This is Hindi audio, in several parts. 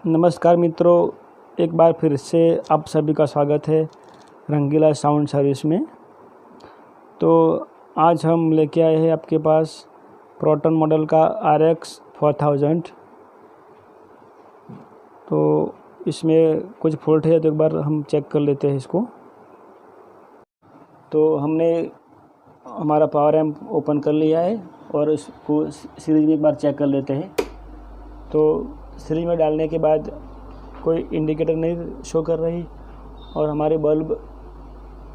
नमस्कार मित्रों, एक बार फिर से आप सभी का स्वागत है रंगीला साउंड सर्विस में। तो आज हम लेके आए हैं आपके पास प्रोटॉन मॉडल का RX 4000। तो इसमें कुछ फॉल्ट है तो एक बार हम चेक कर लेते हैं इसको। तो हमने हमारा पावर एम्प ओपन कर लिया है और इसको सीरीज में एक बार चेक कर लेते हैं। तो सीरीज में डालने के बाद कोई इंडिकेटर नहीं शो कर रही और हमारी बल्ब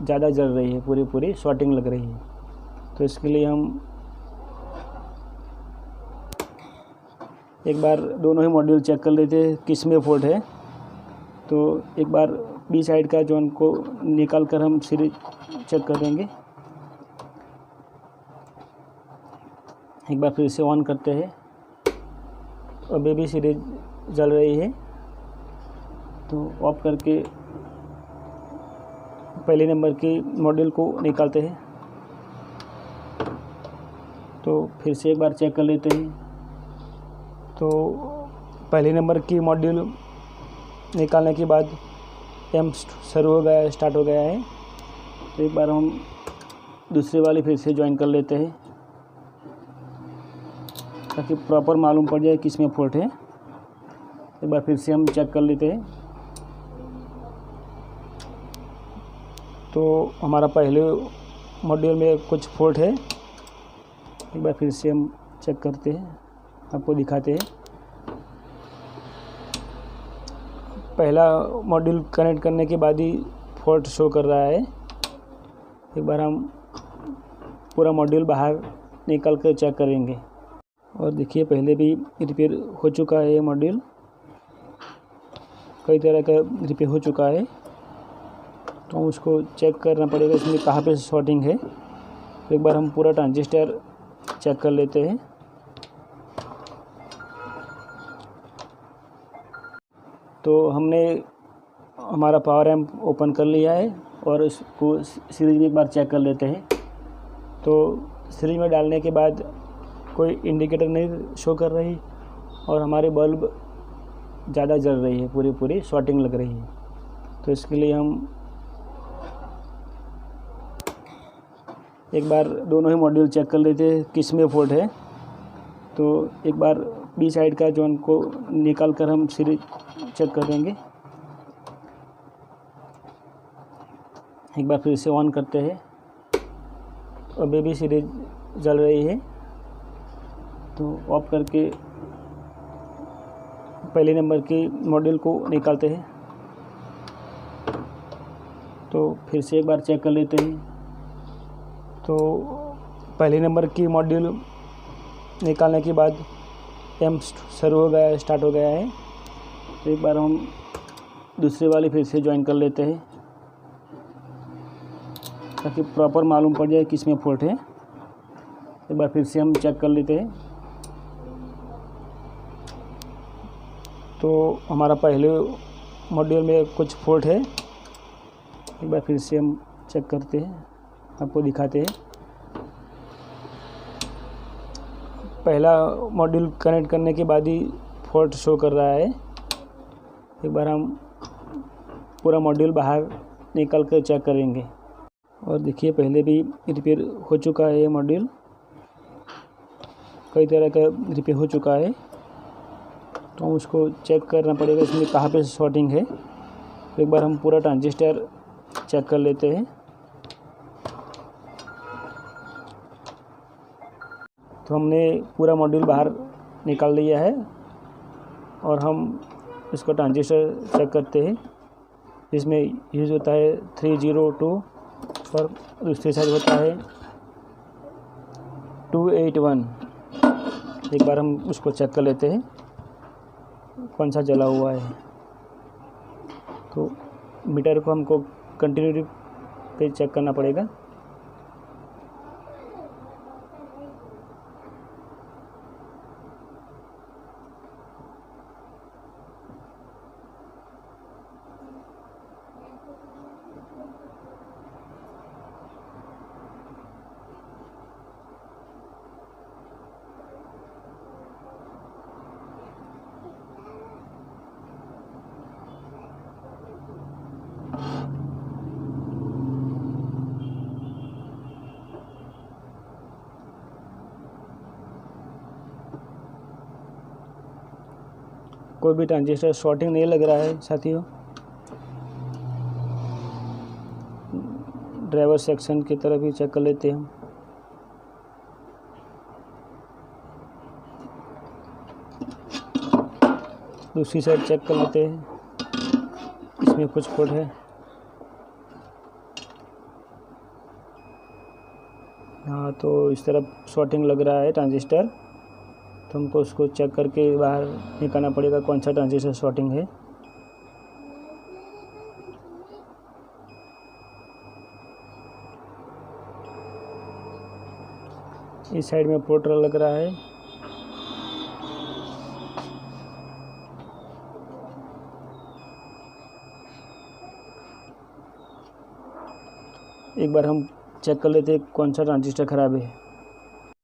ज़्यादा जल रही है, पूरी शॉर्टिंग लग रही है। तो इसके लिए हम एक बार दोनों ही मॉड्यूल चेक कर लेते हैं किस में फॉल्ट है। तो एक बार बी साइड का जॉन को निकाल कर हम सीरीज चेक करेंगे। एक बार फिर से ऑन करते हैं। अभी भी सीरीज जल रही है तो ऑफ करके पहले नंबर की मॉड्यूल को निकालते हैं। तो फिर से एक बार चेक कर लेते हैं। तो पहले नंबर की मॉड्यूल निकालने के बाद एम्प शुरू हो गया, स्टार्ट हो गया है। तो एक बार हम दूसरी वाली फिर से ज्वाइन कर लेते हैं ताकि प्रॉपर मालूम पड़ जाए किस में फॉल्ट है। एक बार फिर से हम चेक कर लेते हैं। तो हमारा पहले मॉड्यूल में कुछ फॉल्ट है। एक बार फिर से हम चेक करते हैं, आपको दिखाते हैं। पहला मॉड्यूल कनेक्ट करने के बाद ही फॉल्ट शो कर रहा है। एक बार हम पूरा मॉड्यूल बाहर निकाल कर चेक करेंगे। और देखिए, पहले भी रिपेयर हो चुका है ये मॉड्यूल, कई तरह का रिपेयर हो चुका है। तो उसको चेक करना पड़ेगा इसमें कहाँ पे शॉर्टिंग है। तो एक बार हम पूरा ट्रांजिस्टर चेक कर लेते हैं। तो हमने हमारा पावर एम्प ओपन कर लिया है और इसको सीरीज में एक बार चेक कर लेते हैं। तो सीरीज में डालने के बाद कोई इंडिकेटर नहीं शो कर रही और हमारी बल्ब ज़्यादा जल रही है, पूरी शॉर्टिंग लग रही है। तो इसके लिए हम एक बार दोनों ही मॉड्यूल चेक कर लेते हैं किस में फॉल्ट है। तो एक बार बी साइड का जॉन को निकाल कर हम सीरीज चेक करेंगे। एक बार फिर से ऑन करते हैं। अभी भी सीरीज जल रही है तो ऑफ करके पहले नंबर की मॉड्यूल को निकालते हैं। तो फिर से एक बार चेक कर लेते हैं। तो पहले नंबर की मॉड्यूल निकालने के बाद एम्प शुरू हो गया, स्टार्ट हो गया है। तो एक बार हम दूसरी वाली फिर से ज्वाइन कर लेते हैं ताकि प्रॉपर मालूम पड़ जाए किस में फॉल्ट है। एक बार फिर से हम चेक कर लेते हैं। तो हमारा पहले मॉड्यूल में कुछ फॉल्ट है। एक बार फिर से हम चेक करते हैं, आपको दिखाते हैं। पहला मॉड्यूल कनेक्ट करने के बाद ही फॉल्ट शो कर रहा है। एक बार हम पूरा मॉड्यूल बाहर निकाल कर चेक करेंगे। और देखिए, पहले भी रिपेयर हो चुका है ये मॉड्यूल, कई तरह का रिपेयर हो चुका है। तो उसको चेक करना पड़ेगा इसमें कहाँ पे शॉर्टिंग है। तो एक बार हम पूरा ट्रांजिस्टर चेक कर लेते हैं। तो हमने पूरा मॉड्यूल बाहर निकाल लिया है और हम इसको ट्रांजिस्टर चेक करते हैं। इसमें यूज़ होता है 302 और दूसरी साइड होता है 281। एक बार हम उसको चेक कर लेते हैं कौन सा जला हुआ है। तो मीटर को हमको कंटिन्यूटी पे चेक करना पड़ेगा। कोई भी ट्रांजिस्टर शॉर्टिंग नहीं लग रहा है साथियों। ड्राइवर सेक्शन की तरफ भी चेक कर लेते हैं हम। दूसरी साइड चेक कर लेते हैं, इसमें कुछ फॉल्ट है। हाँ, तो इस तरफ शॉर्टिंग लग रहा है ट्रांजिस्टर, तो हमको उसको चेक करके बाहर निकालना पड़ेगा कौन सा ट्रांजिस्टर शॉर्टिंग है। इस साइड में पोर्टल लग रहा है। एक बार हम चेक कर लेते हैं कौन सा ट्रांजिस्टर ख़राब है।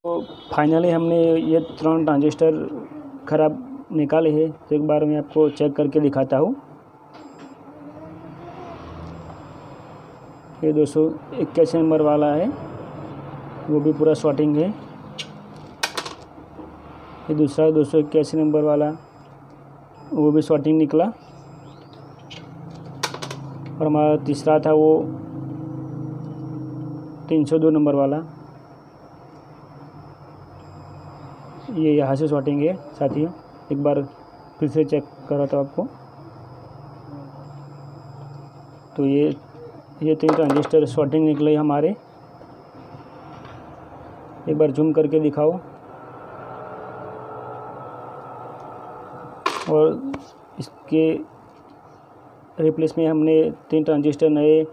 तो फाइनली हमने ये 3 ट्रांजिस्टर ख़राब निकाले हैं। तो एक बार मैं आपको चेक करके दिखाता हूँ। ये 281 नंबर वाला है, वो भी पूरा शॉर्टिंग है। ये दूसरा 281 नंबर वाला, वो भी शॉर्टिंग निकला। और हमारा तीसरा था वो 302 नंबर वाला, ये यहाँ से शॉर्टिंग है साथियों। एक बार फिर से चेक करा था आपको। तो ये 3 ट्रांजिस्टर शॉर्टिंग निकले हमारे। एक बार जूम करके दिखाओ। और इसके रिप्लेस में हमने 3 ट्रांजिस्टर नए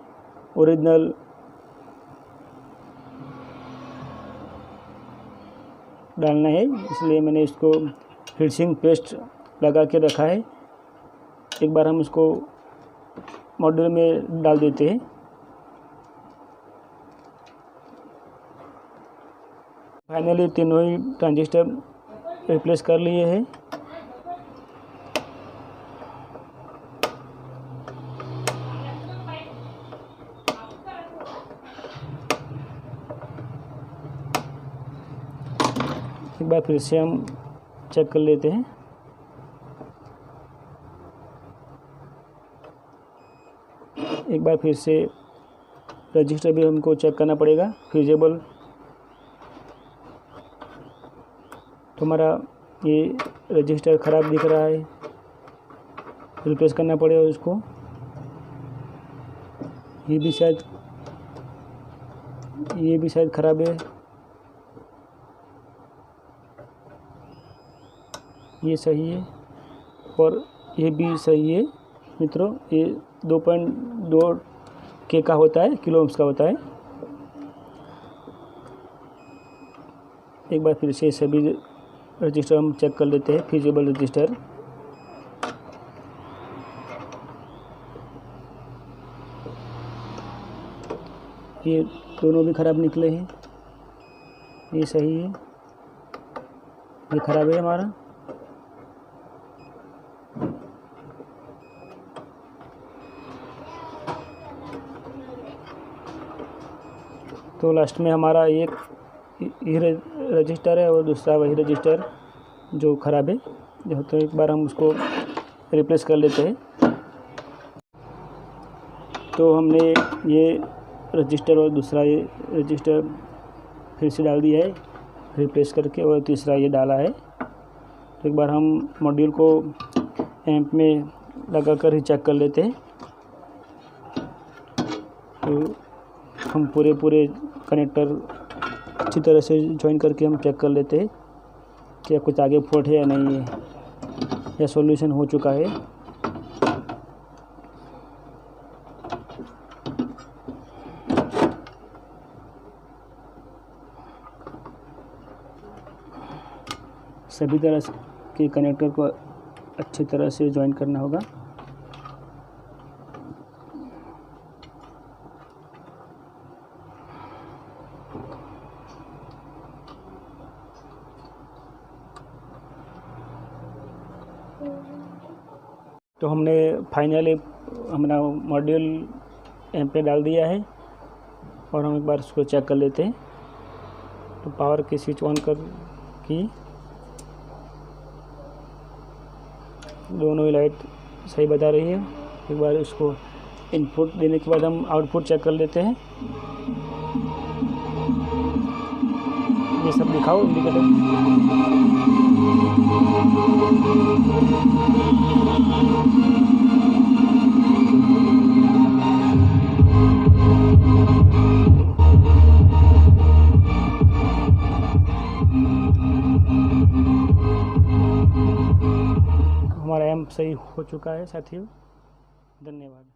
ओरिजिनल डालना है, इसलिए मैंने इसको फिनिशिंग पेस्ट लगा के रखा है। एक बार हम इसको मॉड्यूल में डाल देते हैं। फाइनली तीनों ही ट्रांजिस्टर रिप्लेस कर लिए हैं। एक बार फिर से हम चेक कर लेते हैं। एक बार फिर से रजिस्टर भी हमको चेक करना पड़ेगा फ्यूजेबल। तो हमारा ये रजिस्टर ख़राब दिख रहा है, रिप्लेस करना पड़ेगा उसको। ये भी शायद ख़राब है। ये सही है और ये भी सही है मित्रों। ये 2.2 के का होता है, किलो ओम्स का होता है। एक बार फिर से सभी रजिस्टर हम चेक कर लेते हैं, फिजिबल रजिस्टर। ये दोनों भी ख़राब निकले हैं। ये सही है, ये ख़राब है हमारा। तो लास्ट में हमारा एक ये रजिस्टर है और दूसरा वही रजिस्टर जो ख़राब है। तो एक बार हम उसको रिप्लेस कर लेते हैं। तो हमने ये रजिस्टर और दूसरा ये रजिस्टर फिर से डाल दिया है रिप्लेस करके, और तीसरा ये डाला है। तो एक बार हम मॉड्यूल को एम्प में लगा कर ही चेक कर लेते हैं। तो हम पूरे कनेक्टर अच्छी तरह से ज्वाइन करके हम चेक कर लेते हैं क्या कुछ आगे फॉल्ट है या नहीं है, या सॉल्यूशन हो चुका है। सभी तरह के कनेक्टर को अच्छी तरह से ज्वाइन करना होगा। तो हमने फाइनली हमारा मॉड्यूल एम्प पे डाल दिया है और हम एक बार उसको चेक कर लेते हैं। तो पावर की स्विच ऑन कर की, दोनों ही लाइट सही बता रही है। एक बार इसको इनपुट देने के बाद हम आउटपुट चेक कर लेते हैं। ये सब दिखाओ इंडिकेटर। हमारा एम्प सही हो चुका है साथियों। धन्यवाद।